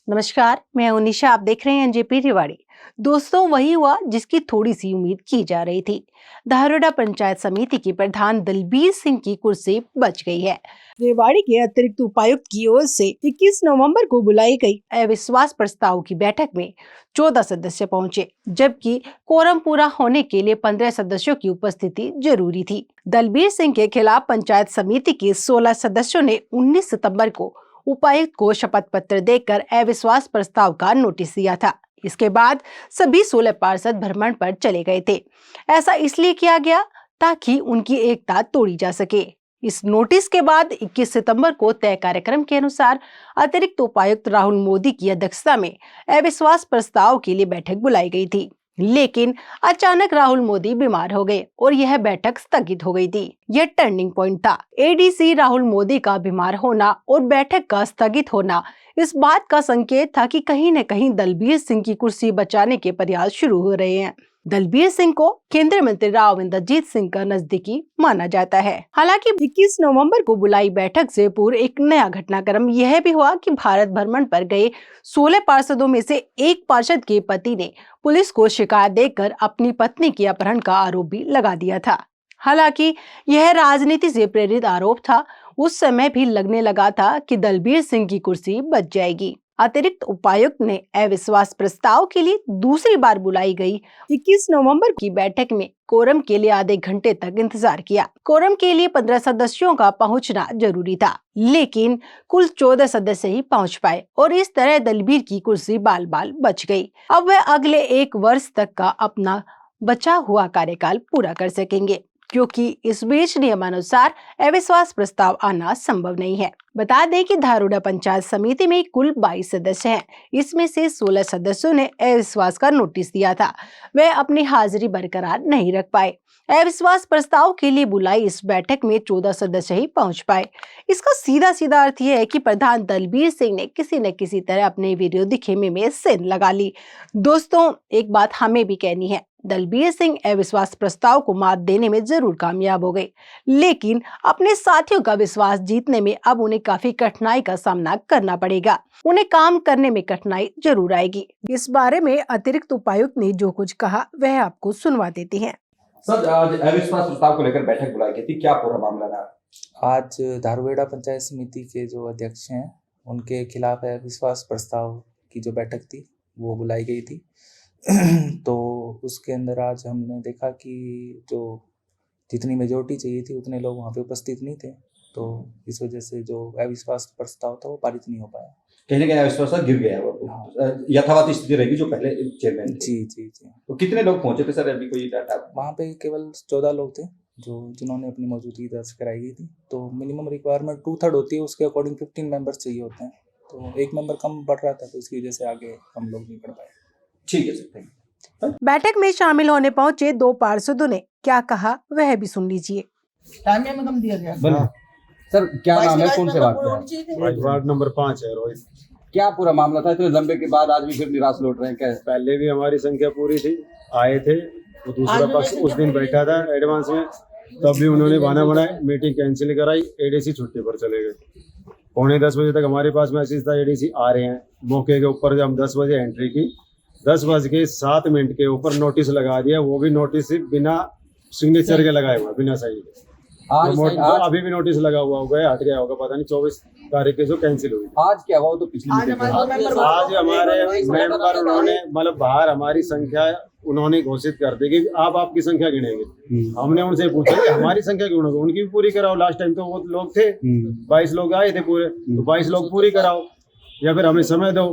नमस्कार, मैं हूं निशा। आप देख रहे हैं एनजेपी रेवाड़ी। दोस्तों, वही हुआ जिसकी थोड़ी सी उम्मीद की जा रही थी। धारोड़ा पंचायत समिति के प्रधान दलबीर सिंह की कुर्सी बच गई है। रेवाड़ी के अतिरिक्त उपायुक्त की ओर से 21 नवंबर को बुलाई गई अविश्वास प्रस्ताव की बैठक में 14 सदस्य पहुंचे, जबकि कोरम पूरा होने के लिए 15 सदस्यों की उपस्थिति जरूरी थी। दलबीर सिंह के खिलाफ पंचायत समिति के 16 सदस्यों ने 19 सितंबर को उपायुक्त को शपथ पत्र देकर अविश्वास प्रस्ताव का नोटिस दिया था। इसके बाद सभी 16 पार्षद भ्रमण पर चले गए थे। ऐसा इसलिए किया गया ताकि उनकी एकता तोड़ी जा सके। इस नोटिस के बाद 21 सितंबर को तय कार्यक्रम के अनुसार अतिरिक्त उपायुक्त राहुल मोदी की अध्यक्षता में अविश्वास प्रस्ताव के लिए बैठक बुलाई गई थी, लेकिन अचानक राहुल मोदी बीमार हो गए और यह बैठक स्थगित हो गई थी। यह टर्निंग पॉइंट था। एडीसी राहुल मोदी का बीमार होना और बैठक का स्थगित होना इस बात का संकेत था कि कहीं न कहीं दलबीर सिंह की कुर्सी बचाने के प्रयास शुरू हो रहे हैं। दलबीर सिंह को केंद्रीय मंत्री राव इंद्रजीत सिंह का नजदीकी माना जाता है। हालांकि 21 नवंबर को बुलाई बैठक से पूर्व एक नया घटनाक्रम यह भी हुआ कि भारत भ्रमण पर गए 16 पार्षदों में से एक पार्षद के पति ने पुलिस को शिकायत देकर अपनी पत्नी के अपहरण का आरोप भी लगा दिया था। हालांकि यह राजनीति से प्रेरित आरोप था। उस समय भी लगने लगा था कि दलबीर सिंह की कुर्सी बच जाएगी। अतिरिक्त उपायुक्त ने अविश्वास प्रस्ताव के लिए दूसरी बार बुलाई गई 21 नवंबर की बैठक में कोरम के लिए आधे घंटे तक इंतजार किया। कोरम के लिए 15 सदस्यों का पहुंचना जरूरी था, लेकिन कुल 14 सदस्य ही पहुंच पाए और इस तरह दलबीर की कुर्सी बाल बाल बच गई। अब वह अगले 1 वर्ष तक का अपना बचा हुआ कार्यकाल पूरा कर सकेंगे, क्योंकि इस बीच नियमानुसार अविश्वास प्रस्ताव आना संभव नहीं है। बता दें कि धारोड़ा पंचायत समिति में कुल 22 सदस्य हैं। इसमें से 16 सदस्यों ने अविश्वास का नोटिस दिया था। वे अपनी हाजिरी बरकरार नहीं रख पाए। अविश्वास प्रस्ताव के लिए बुलाई इस बैठक में 14 सदस्य ही पहुंच पाए। इसका सीधा सीधा अर्थ यह है कि प्रधान दलबीर सिंह ने किसी न किसी तरह अपने विरोधी खेमे में सेंध लगा ली। दोस्तों, एक बात हमें भी कहनी है, दलबीर सिंह अविश्वास प्रस्ताव को मात देने में जरूर कामयाब हो गए, लेकिन अपने साथियों का विश्वास जीतने में अब उन्हें काफी कठिनाई का सामना करना पड़ेगा। उन्हें काम करने में कठिनाई जरूर आएगी। इस बारे में अतिरिक्त उपायुक्त ने जो कुछ कहा वह आपको सुनवा देते हैं। सर, आज अविश्वास प्रस्ताव को लेकर बैठक बुलाई गई थी, क्या पूरा मामला था? आज धारोड़ा पंचायत समिति के जो अध्यक्ष हैं उनके खिलाफ अविश्वास प्रस्ताव की जो बैठक थी वो बुलाई गई थी। तो उसके अंदर आज हमने देखा कि जो जितनी मेजोरिटी चाहिए थी उतने लोग वहाँ पे उपस्थित नहीं थे, तो इस वजह से जो अविश्वास प्रस्ताव था वो पारित नहीं हो पाया। कहीं ना कहीं अविश्वास गिर गया वो। हाँ। यथावत स्थिति रहेगी जो पहले चेयरमैन थे। जी। तो कितने लोग पहुंचे थे सर? अभी कोई डाटा? वहाँ पे केवल 14 लोग थे जिन्होंने अपनी मौजूदगी दर्ज कराई गई थी। तो मिनिमम रिक्वायरमेंट 2/3 होती है, उसके अकॉर्डिंग 15 मेंबर्स चाहिए होते हैं, तो 1 मेंबर कम बढ़ रहा था, तो इसकी वजह से आगे हम लोग नहीं बढ़ पाए। ठीक है सर, थैंक यू। बैठक में शामिल होने पहुंचे 2 पार्षदों ने क्या कहा वह भी सुन लीजिए। टाइम में कम दिया गया। सर, क्या नाम है, कौन से वार्ड? वार्ड नंबर 5 है रोहित। क्या पूरा मामला था? इतने लंबे के बाद आज भी फिर निराश लौट रहे हैं क्या? पहले भी हमारी संख्या पूरी थी, आए थे, वो दूसरा पक्ष उस दिन बैठा था एडवांस में, तब भी उन्होंने बहाना बनाया, मीटिंग कैंसिल कराई, एडीसी छुट्टी पर चले गए। 9:45 बजे तक हमारे पास मैसेज था एडीसी आ रहे हैं। मौके के ऊपर जब हम 10 बजे एंट्री की, 10:07 के ऊपर नोटिस लगा दिया, वो भी नोटिस बिना सिग्नेचर के लगाए हुआ, बिना साइन के। तो अभी भी नोटिस लगा हुआ होगा, हट गया होगा, पता नहीं 24 तारीख के जो कैंसिल हुई। आज क्या हुआ तो पिछली आज हमारे मेंबर उन्होंने मतलब बाहर हमारी संख्या उन्होंने घोषित कर दी कि आप आपकी संख्या गिनेंगे। हमने उनसे पूछा कि हमारी संख्या क्यों होगी, उनकी भी पूरी कराओ। लास्ट टाइम तो वो लोग थे 22 लोग आए थे पूरे, तो 22 लोग पूरी कराओ या फिर हमें समय दो।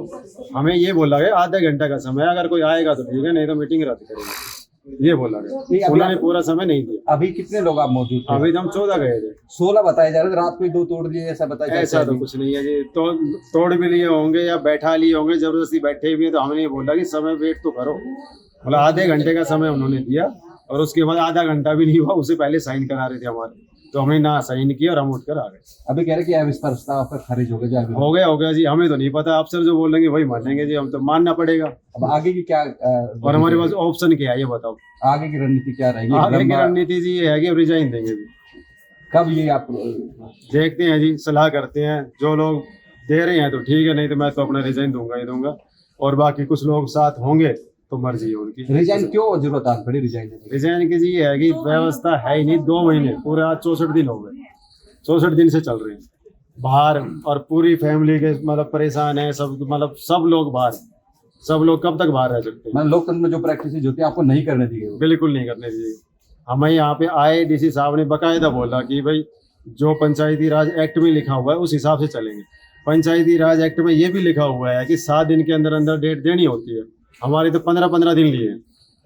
हमें ये बोला गया आधा घंटा का समय, अगर कोई आएगा तो ठीक है, नहीं तो मीटिंग रद्द करेंगे, ये बोला गया। उन्होंने पूरा समय नहीं दिया। अभी कितने लोग आप मौजूद थे? अभी तो हम 14 गए थे। 16 बताए जा रहे थे, रात को 2 तोड़ दिए ऐसा बताया? ऐसा तो कुछ नहीं है जी, तो तोड़ भी लिए होंगे या बैठा लिए होंगे, जबरदस्ती बैठे भी हैं, तो हमने ये बोला कि समय वेट तो करो। मतलब आधे घंटे का समय उन्होंने दिया और उसके बाद आधा घंटा भी नहीं हुआ, उससे पहले साइन करा रहे थे हमारे, तो हमने ना साइन किया और हम उठकर आ गए। अभी कह रहे कि अविश्वास प्रस्ताव आपका खारिज हो गया? हो गया जी, हमें तो नहीं पता, अफसर जो बोलेंगे वही मानेंगे जी, हम तो मानना पड़ेगा। अब आगे की क्या और हमारे पास ऑप्शन क्या है ये बताओ? आगे की रणनीति क्या रहेगी? आगे की रणनीति जी ये है कि रिजाइन देंगे भी। कब ये आप देखते हैं जी, सलाह करते हैं, जो लोग दे रहे हैं तो ठीक है, नहीं तो मैं तो अपना रिजाइन दूंगा ही दूंगा। और बाकी कुछ लोग साथ होंगे तो मर्जी है उनकी। रिजाइन क्यों जरूरत आज पड़ी रिजाइन देने की? रिजाइन की जी ये है कि व्यवस्था है ही नहीं। 2 महीने पूरे, आज 64 दिन हो गए, 64 दिन से चल रहे हैं बाहर, और पूरी फैमिली के मतलब परेशान है सब, मतलब सब लोग बाहर, सब लोग कब तक बाहर रह सकते हैं। मतलब लोकतंत्र में जो प्रैक्टिस होती है आपको नहीं करने दी गई? बिल्कुल नहीं करने दीजिए। हमें यहाँ पे आए डीसी साहब ने बकायदा बोला कि भाई जो पंचायती राज एक्ट में लिखा हुआ है उस हिसाब से चलेंगे। पंचायती राज एक्ट में ये भी लिखा हुआ है कि 7 दिन के अंदर अंदर डेट देनी होती है। हमारी तो 15-15 दिन लिए हैं,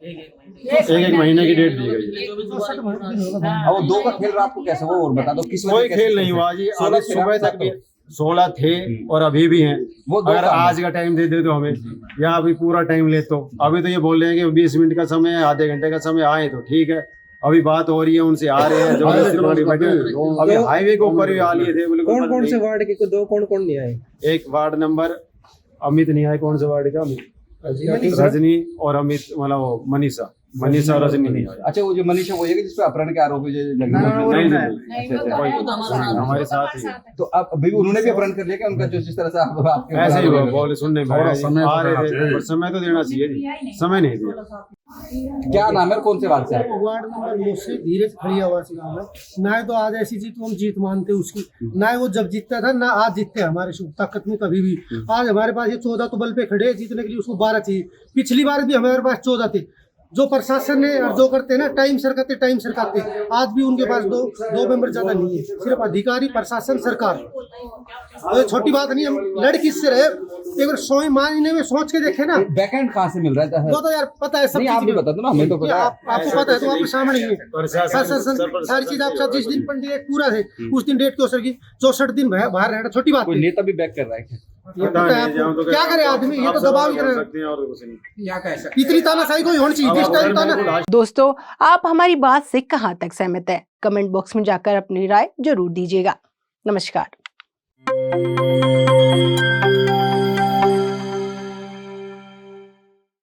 एक महीने की डेट दी गई है। अब वो 2 का खेल रात को कैसे, वो और बता दो किस कोई खेल नहीं हुआ जी, अभी सुबह तक भी 16 थे और अभी भी हैं। वो दो अगर काम आज का टाइम दे दे तो हमें, या अभी पूरा टाइम ले तो अभी तो ये बोल रहे हैं कि 20 मिनट का समय है, आधे घंटे का समय, आए तो ठीक है। अभी बात हो रही है, उनसे आ रहे हैं जबरदस्ती बैठे। अभी हाईवे के ऊपर भी आ लिए थे। कौन कौन से वार्ड के दो, कौन कौन नहीं आए? एक वार्ड नंबर अमित नहीं आए। कौन से वार्ड का? रजनी और अमित, मतलब वो मनीषा और रजनी नहीं आए। अच्छा, वो जो मनीषा वो है कि जिसपे अपहरण के आरोप है जो लगे? हमारे साथ ही। तो अब अभी उन्होंने भी अपहरण कर लिया क्या उनका, जो जिस तरह से आप ऐसे ही हुआ, बोले सुनने में आया, आ रहे थे, पर समय तो देना चाहिए जी, समय नहीं दिया। क्या नाम है और कौन से वार्ड से आप? वार्ड नंबर 9 से धीरज खड़ियावासी गाँव है। ना तो आज ऐसी जीत हम जीत मानते उसकी, ना वो जब जीतता था ना आज जीतते हमारे शुभ ताकत में कभी भी। आज हमारे पास ये 14 तो बल पे खड़े हैं, जीतने के लिए उसको 12 चाहिए। पिछली बार भी हमारे पास 14 थे। जो प्रशासन ने और जो करते हैं ना, टाइम सर करते। आज भी उनके पास दो मेंबर ज्यादा नहीं है, सिर्फ अधिकारी, प्रशासन, सरकार। तो छोटी बात नहीं, हम लड़ किससे रहे, एक बार 100 महीने में सोच के देखे ना। बैकएंड कहाँ से मिल रहा है? वो तो यार पता है सब। आप भी बता दो ना, हमें तो पता है। आपको पता है तो आपके सामने ही है सारी चीज। आप साथ जिस दिन पंडित पूरा थे उस दिन डेट क्यों सर की 64 दिन बाहर रहना छोटी बात कोई है। नेता भी बैक कर रहा है ये पता है आपको, क्या करे आदमी, ये तो दबाव ही कर रहा है। इतनी तानाशाही कोई होनी चाहिए, जिस टाइम ताना। दोस्तों, आप हमारी बात से कहां तक सहमत हैं? कमेंट बॉक्स में जाकर अपनी राय जरूर दीजिएगा। नमस्कार।